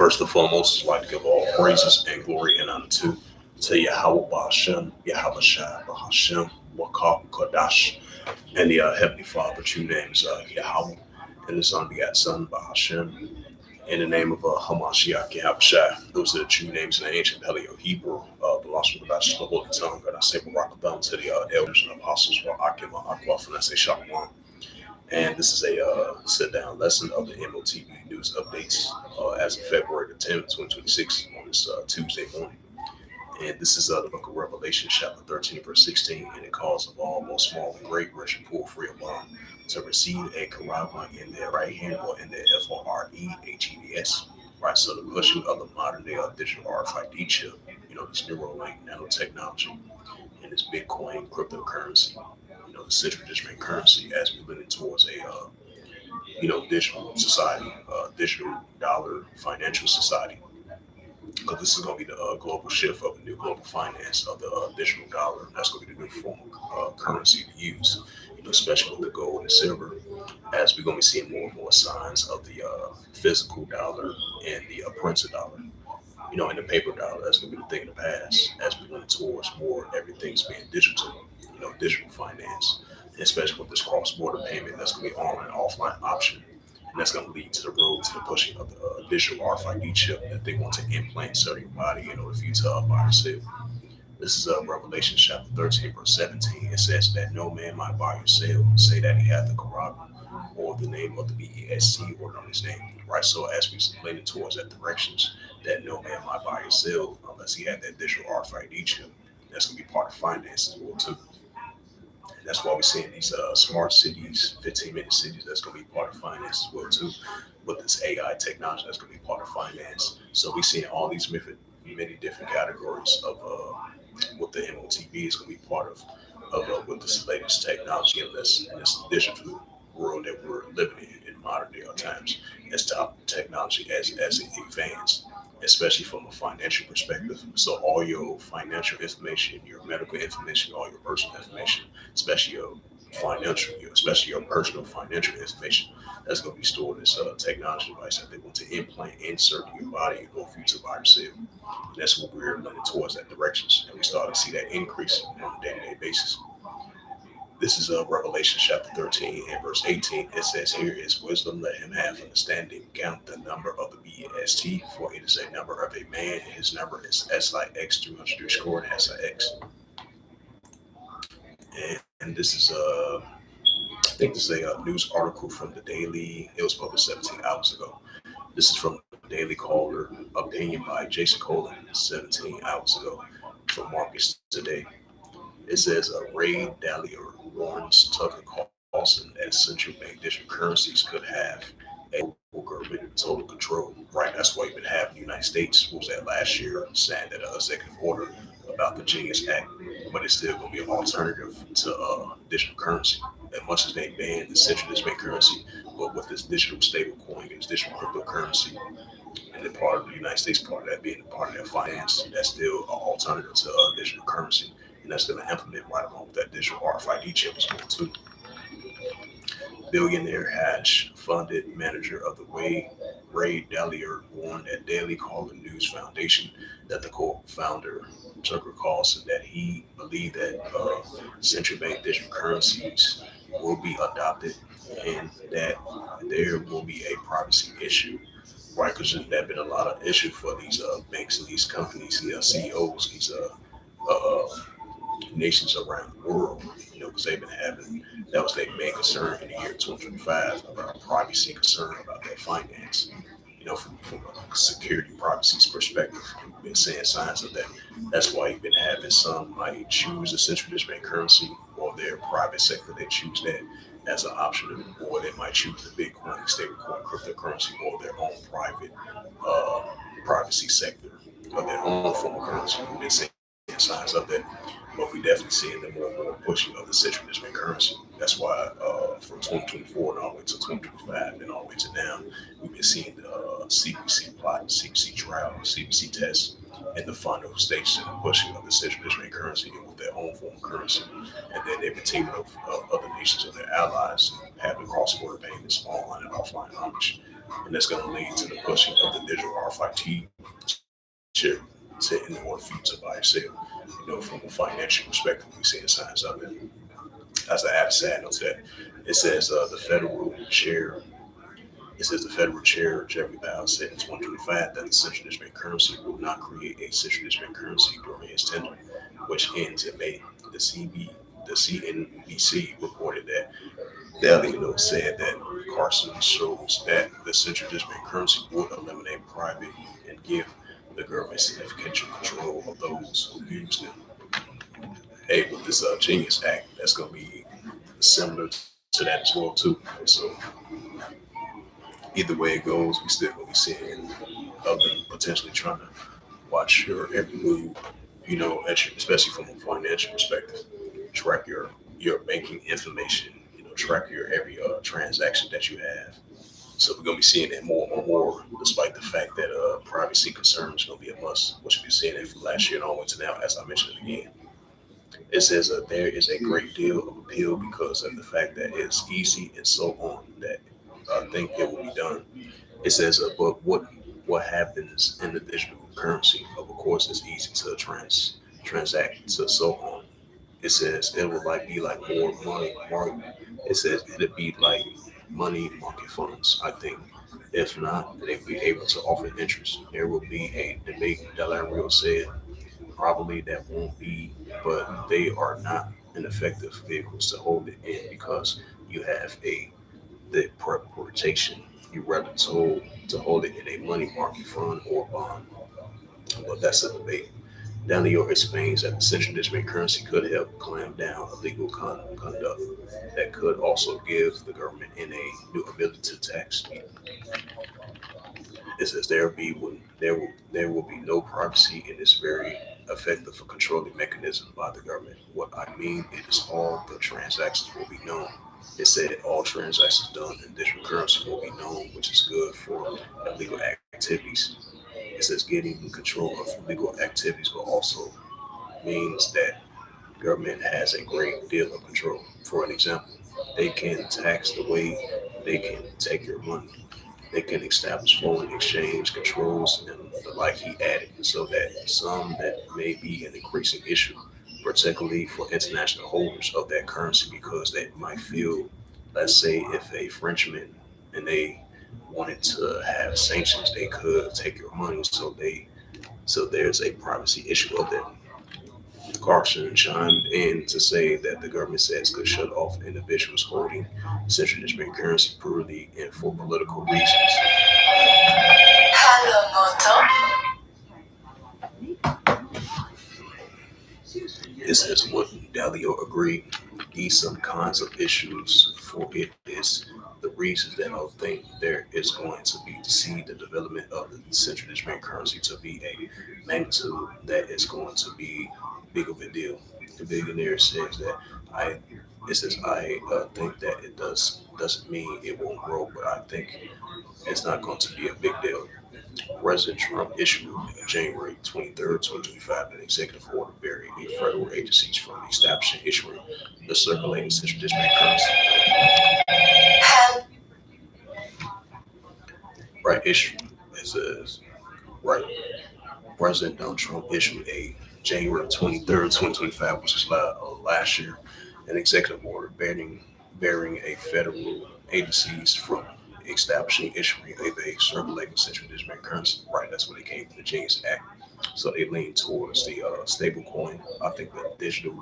First and foremost, I'd like to give all praises and glory and honor to Yahweh Bahashem, Yahweh Shai Bahashem, Wakab Kodash, and the Heavenly Father, true names Yahweh, and His unbegotten Son Bahashem, in the name of Hamashiach Yahweh Shai. Those are the true names in the ancient Paleo Hebrew, the lost from the Baptist, the Holy Tongue, and I say Barakatham to the elders and apostles, Akim, Akwaf, and I say Shalom. And this is a sit-down lesson of the M.O.T.B news updates as of February the 10th, 2026 on this Tuesday morning. And this is the book of Revelation, chapter 13, verse 16, and it calls of all, both small and great, rich and poor, free of bond, to receive a karabah in their right hand or in their FOREHEDS. Right, so the pushing of the modern day digital RFID chip, this Neuralink nanotechnology, and this Bitcoin cryptocurrency, the central digital currency as we lean towards a digital society, digital dollar financial society. Because this is going to be the global shift of the new global finance of the digital dollar. That's going to be the new form of currency to use, especially with the gold and silver, as we're going to be seeing more and more signs of the physical dollar and the printed dollar. And the paper dollar, that's going to be the thing of the past as we lean towards more everything's being digital, digital finance, especially with this cross-border payment that's going to be online and offline option. And that's going to lead to the road to the pushing of the digital RFID chip that they want to implant inside your body in order for you to buy or sell. This is Revelation chapter 13, verse 17. It says that no man might buy or sell, say that he hath the Quran or the name of the BEST or on his name. Right, so as we're leaning towards that directions, that no man might buy or sell unless he had that digital RFID chip. That's going to be part of finance as well too. That's why we're seeing these smart cities, 15-minute cities, that's going to be part of finance as well too. With this AI technology, that's going to be part of finance. So we're seeing all these many different categories of what the M.O.T.B is going to be part of with this latest technology in this digital world that we're living in modern day times. As top technology as it advances, especially from a financial perspective. So all your financial information, your medical information, all your personal information, especially your especially your personal financial information, that's going to be stored in this technology device that they want to insert in your body in order for you to buy or sell. And that's what we're leaning towards that directions, and we start to see that increase on a day-to-day basis. This is Revelation chapter 13 and verse 18. It says, here is wisdom, let him have understanding. Count the number of the BEST, for it is a number of a man, and his number is SIX 200 score and SIX. And this is I think this is a news article from the Daily. It was published 17 hours ago. This is from the Daily Caller, opinion by Jason Colin, 17 hours ago, from Marcus Today. It says Ray Dalio warns Tucker Carlson that central bank digital currencies could have a global government total control. Right, that's why you've been having the United States, what was that last year, saying that an executive order about the Genius Act, but it's still going to be an alternative to digital currency. As much as they ban the central bank currency, but with this digital stable coin, this digital cryptocurrency, and the part of the United States part of that being a part of that finance, that's still an alternative to digital currency. And that's going to implement right along with that digital RFID chip as well too. Billionaire Hatch funded manager of the Ray Dalio warned at Daily Caller News Foundation that the co-founder Tucker Carlson that he believed that central bank digital currencies will be adopted and that there will be a privacy issue. Right, because there's been a lot of issue for these banks and these companies, these CEOs, these nations around the world, because they've been having, that was their main concern in the year 2025 about privacy concern about their finance, from a security privacy perspective. We've been seeing signs of that. That's why you've been having some might choose the central bank currency or their private sector, they choose that as an option, or they might choose the Bitcoin, stablecoin, cryptocurrency, or their own private privacy sector of their own form of currency. We've been seeing signs of that, but we definitely seeing the more and more pushing of the central bank currency. That's why from 2024 and all the way to 2025 and all the way to now, we've been seeing the CBC plot, CBC trial, CBC tests, and the final stage of the pushing of the central bank currency with their own form of currency. And then they've been teaming up other nations of their allies having cross-border payments online and offline homage. And that's going to lead to the pushing of the digital RFID chip in order for you to buy and sell. From a financial perspective, we see the signs of it. As I add a sad note to that, it says the federal chair Jeremy Powell said in 2025 that the central district currency will not create a central district currency during its tenure, which ends in May. The CNBC reported that Delio said that Carson shows that the central district currency would eliminate private and give the government significant control of those who use them. Hey, with this Genius Act, that's going to be similar to that as well too. So either way it goes, we still going to be seeing other potentially trying to watch your every move. Especially from a financial perspective, track your banking information. Track your every transaction that you have. So we're gonna be seeing that more and more, despite the fact that privacy concerns is gonna be a must, which we've been seeing it from last year and onward to now, as I mentioned again. It says there is a great deal of appeal because of the fact that it's easy and so on that I think it will be done. It says, but what happens in the digital currency? Of course, it's easy to transact to so on. It says it will be like more money. It says it'll be like money market funds. I think if not, they'll be able to offer interest. There will be a debate. Delario said probably that won't be, but they are not an effective vehicles to hold it in because you have the preparation. You rather told to hold it in a money market fund or bond. But that's a debate. Danilo explains that the central digital currency could help clamp down illegal conduct that could also give the government a new ability to tax people. It says there will be no privacy in this very effective for controlling mechanism by the government. What I mean is all the transactions will be known. It said all transactions done in digital currency will be known, which is good for illegal activities. It says getting control of legal activities, but also means that government has a great deal of control. For an example, they can tax the way they can take your money. They can establish foreign exchange controls and the like he added, so that some that may be an increasing issue, particularly for international holders of that currency, because they might feel, let's say, if a Frenchman and they wanted to have sanctions, they could take your money. So there's a privacy issue of that. Carson chimed in to say that the government says could shut off individuals holding central digital currency purely and for political reasons. Hello, It says what Dalio agreed. These some kinds of issues for it is the reasons that I think there is going to be to see the development of the central digital currency to be a magnitude that is going to be big of a deal. The billionaire says that I it says I think that it doesn't mean it won't grow, but I think it's not going to be a big deal. President Trump issued January 23rd, 2025, an executive order barring federal agencies from establishing, issuing, the circulating central digital currency. Right, issue. It says, right, President Donald Trump issued a January 23rd, 2025, which is last year, an executive order barring a federal agencies from establishing, issuing a circulating central digital currency. Right, that's what they came from the James Act. So they lean towards the stable coin. I think the digital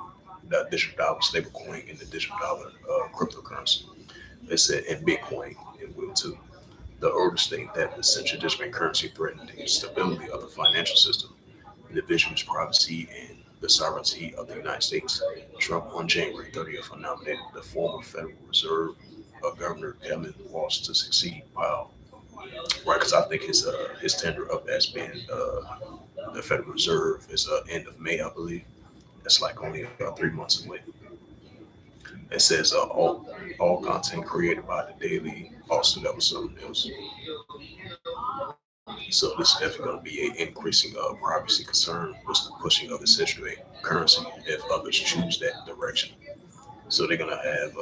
dollar stable coin and the digital dollar cryptocurrency. They said and Bitcoin it will too. The order state that the central digital currency threatened the stability of the financial system, individuals' privacy, and the sovereignty of the United States. Trump on January 30th nominated the former Federal Reserve Governor Kevin Walsh to succeed Powell. Right, because I think his tenure up as being the Federal Reserve is end of May, I believe. That's like only about 3 months away. It says all content created by the Daily. Also, that was something else. So this is definitely going to be an increasing privacy concern with the pushing of the central currency if others choose that direction. So they're going to have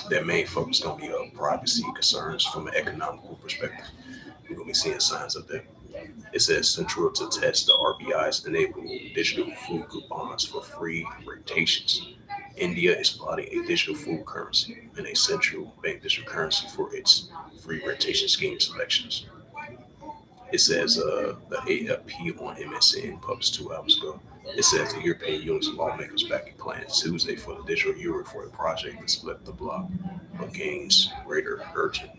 their main focus going to be privacy concerns from an economical perspective. We're going to be seeing signs of that. It says central to test the RBI's enable digital food coupons for free rotations. India is plotting a digital food currency and a central bank digital currency for its free rotation scheme selections. It says the AFP on MSN published 2 hours ago. It says the European Union's lawmakers back a plan Tuesday for the digital euro for a project to split the bloc, but gains greater urgent.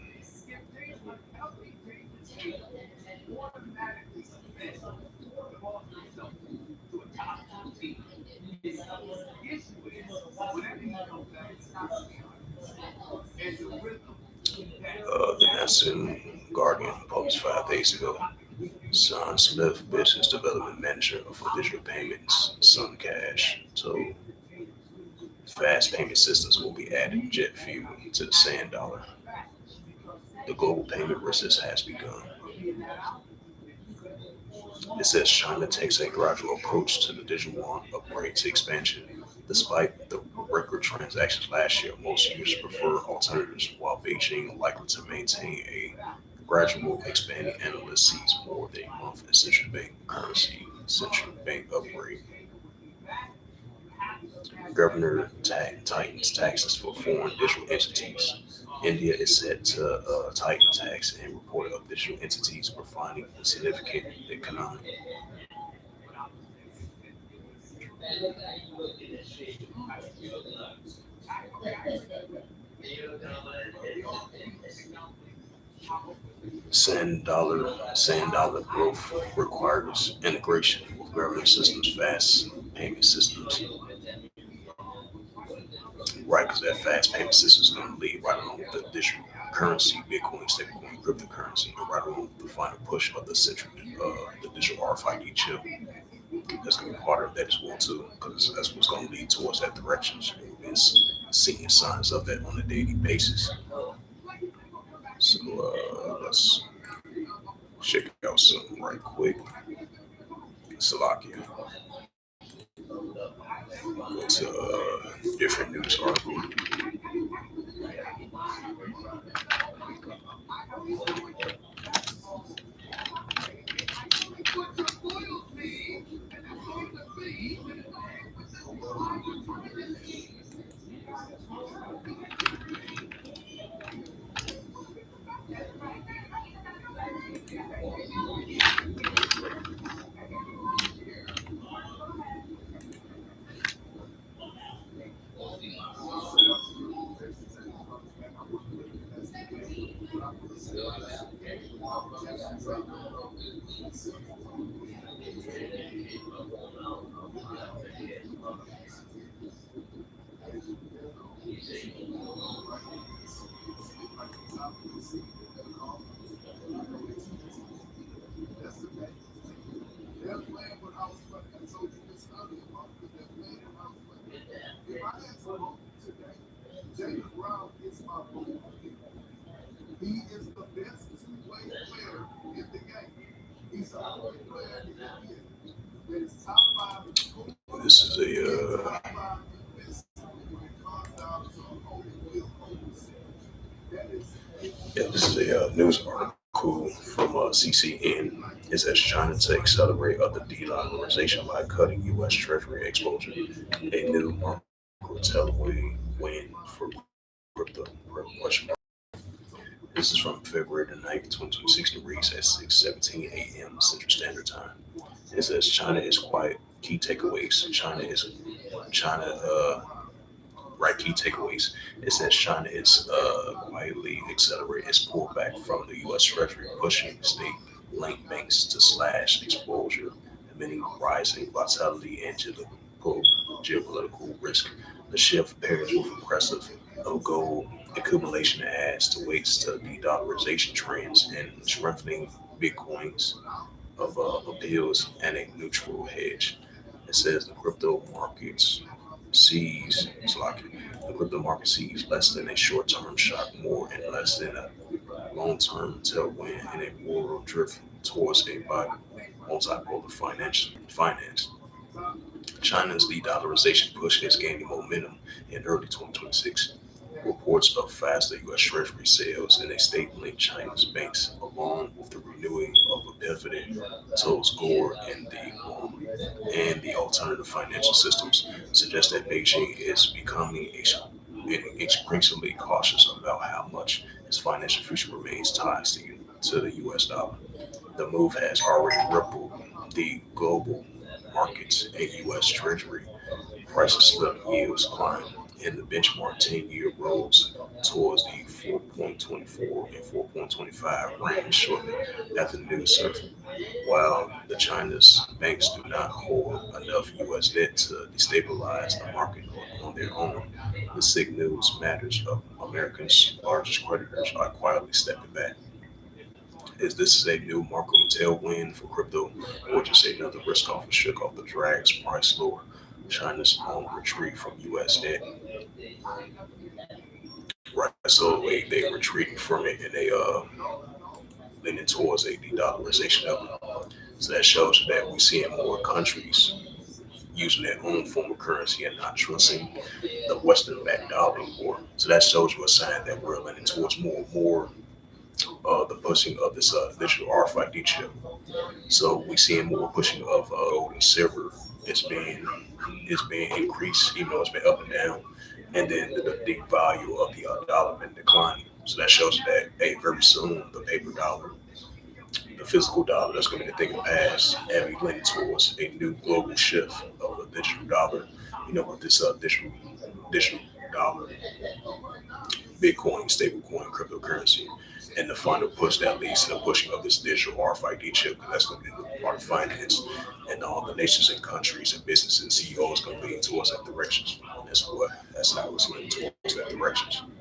The National Guardian published 5 days ago. Son Smith, business development manager for digital payments, Sun Cash, told fast payment systems will be added jet fuel to the sand dollar. The global payment resist has begun. It says China takes a gradual approach to the digital yuan upgrade to expansion. Despite the record transactions last year, most users prefer alternatives, while Beijing likely to maintain a gradual expanding analyst sees more than a month in central bank upgrade. Governor tightens taxes for foreign digital entities. India is set to tighten tax and report of digital entities for finding significant economic. Sand dollar growth requires integration with government systems, fast payment systems, right? Because that fast payment system is going to lead right along with the digital currency, Bitcoin, stablecoin, cryptocurrency, and right along with the final push of the digital RFID chip. That's going to be part of that as well too, because that's what's going to lead towards that direction. So we've been seeing signs of that on a daily basis. So let's check out something right quick. Salakia. Go to different news article. This is a news article from CCN. It says China to accelerate other de-dollarization by cutting U.S. Treasury exposure. A new tailwind win for crypto. Question mark. This is from February the 9th, 2026. It reads at 6:17 a.m. Central Standard Time. It says China is quiet. Key takeaways. China right key takeaways. It says China is quietly accelerating its pullback from the U.S. Treasury, pushing state-linked banks to slash exposure, amidst rising volatility and geopolitical risk. The shift pairs with aggressive gold accumulation adds to weights to de-dollarization trends and strengthening Bitcoin's of appeals and a neutral hedge. It says the crypto market sees less than a short-term shock, more and less than a long-term tailwind in a world drift towards a multipolar finance. China's de-dollarization push is gaining momentum in early 2026. Reports of faster U.S. Treasury sales and a state-linked Chinese banks, along with the renewing of benefited towards Gore and the alternative financial systems suggest that Beijing is becoming increasingly cautious about how much its financial future remains tied to the U.S. dollar. The move has already rippled the global markets. A U.S. Treasury prices slipped, yields climbed, and the benchmark 10-year rose towards the 4.24 and 4.25 range shortly after the news surfaced. While the China's banks do not hold enough U.S. debt to destabilize the market on their own, the signals matters of Americans' largest creditors are quietly stepping back. Is this a new market tailwind for crypto, or just another risk off and shook off the drags price lower? China's own retreat from U.S. debt, right? So they retreating from it and they leaning towards a de-dollarization of it. So that shows you that we're seeing more countries using their own form of currency and not trusting the Western-backed dollar anymore. So that shows you a sign that we're leaning towards more and more the pushing of this digital RFID chip. So we seeing more pushing of gold and silver. It's being it's being increased, even though it's been up and down, and then the value of the dollar been declining. So that shows that hey, very soon the paper dollar, the physical dollar, that's going to be the thing of the past, and we leaning towards a new global shift of the digital dollar. With this digital dollar, Bitcoin, stablecoin, cryptocurrency, and the final push that leads to the pushing of this digital RFID chip. That's going to be the part of finance, and all the nations and countries and businesses and CEOs going to lean towards that direction. That's how it's leaning towards that direction.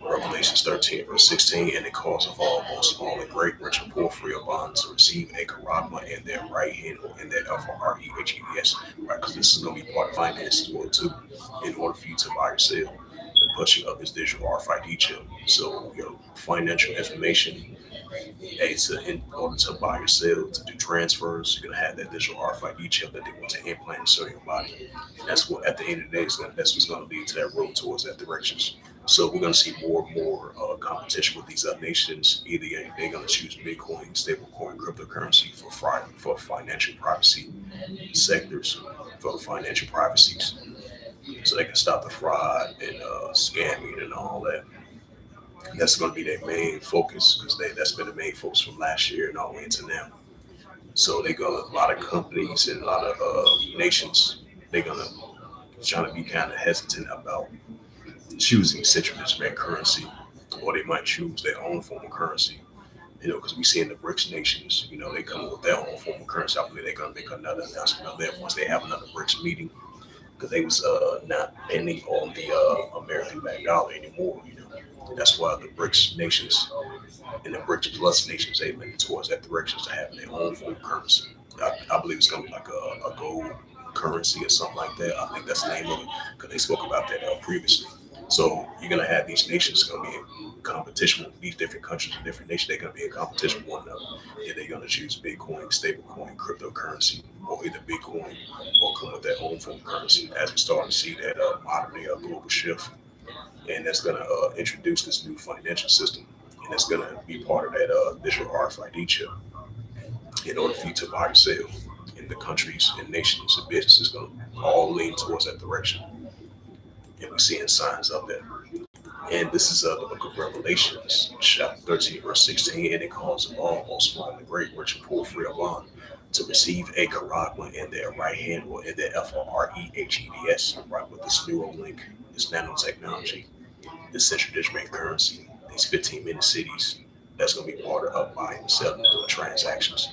Revelations 13, verse 16, and it calls of all, both small and great, rich and poor, free or bond, to receive a charagma in their right hand or in their FREHEDS, right? Because this is going to be part of finance as well, too, in order for you to buy or sell the pushing of this digital RFID chip. So, your financial information, in order to buy or sell, to do transfers, you're going to have that digital RFID chip that they want to implant inside your body. And that's what, at the end of the day, that's what's going to lead to that road towards that direction. So we're going to see more and more competition with these nations. Either they're going to choose Bitcoin, stablecoin, cryptocurrency for financial privacy sectors, for financial privacies, so they can stop the fraud and scamming and all that. That's going to be their main focus because that's been the main focus from last year and all the way into now. So they got a lot of companies and a lot of nations. They're gonna trying to be kind of hesitant about choosing central bank currency, or they might choose their own form of currency. Because we see in the BRICS nations, they come up with their own form of currency. I believe they're gonna make another announcement of that once they have another BRICS meeting, because they was not depending on the American-backed dollar anymore. That's why the BRICS nations and the BRICS Plus nations they leaning towards that direction to having their own form of currency. I believe it's gonna be like a gold currency or something like that. I think that's the name of it because they spoke about that previously. So you're gonna have these nations gonna be in competition with these different countries and different nations. They're gonna be in competition with one another, and they're gonna choose Bitcoin, stablecoin, cryptocurrency, or either Bitcoin or come with their own form of currency. As we start to see that modern global shift, and that's gonna introduce this new financial system, and it's gonna be part of that digital RFID chip in order for you to buy and sell. And the countries and nations and businesses gonna all lean towards that direction, and we're seeing signs of that. And this is the book of Revelations, chapter 13, verse 16, and it calls all, both small and great, rich and poor, free or bond, to receive a charagma in their right hand or in their FREHEDS, right, with this Neuralink, this nanotechnology, this central digital currency, these 15-minute cities, that's going to be part of buying and selling doing transactions.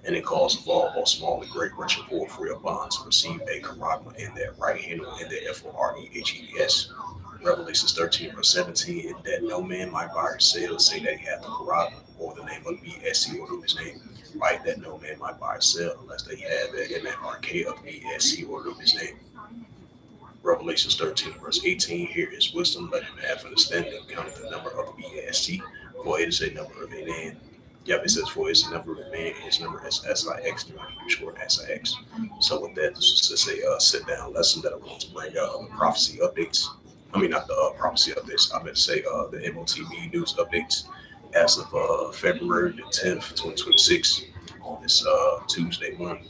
And it calls for all, both small and great, rich and poor, free or bond, to receive a charagma in their right hand or in their FREHEDS. Revelations 13, verse 17, that no man might buy or sell, say that he hath the charagma, or the name of BSC, or his name, right? That no man might buy or sell, unless they have the MMRK of BSC, or his name. Revelations 13, verse 18, here is wisdom, let him have understanding, count the number of BSC, for it is a number of a man. Yep, it says, for it's the number of a man, and his number is SIX, short SIX. So with that, this is just a sit-down lesson that I'm going to bring out the prophecy updates. I mean, not the prophecy updates. I meant to say the M.O.T.B news updates. as of February the 10th, 2026, on this Tuesday morning.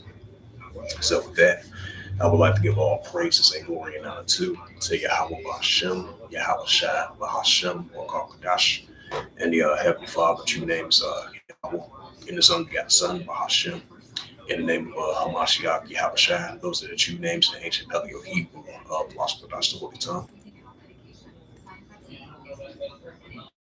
So with that, I would like to give all praises and glory and honor to Yahweh Bashem, Yahweh Shai, Bahashem, Wakakadash, and the Heavenly Father. True name is Yahweh. In the Son, begot the Son, Bahashem. In the name of Hamashiach, Yahweh Shai. Those are the true names in the ancient Paleo Hebrew, Philosopher, the Holy Tongue.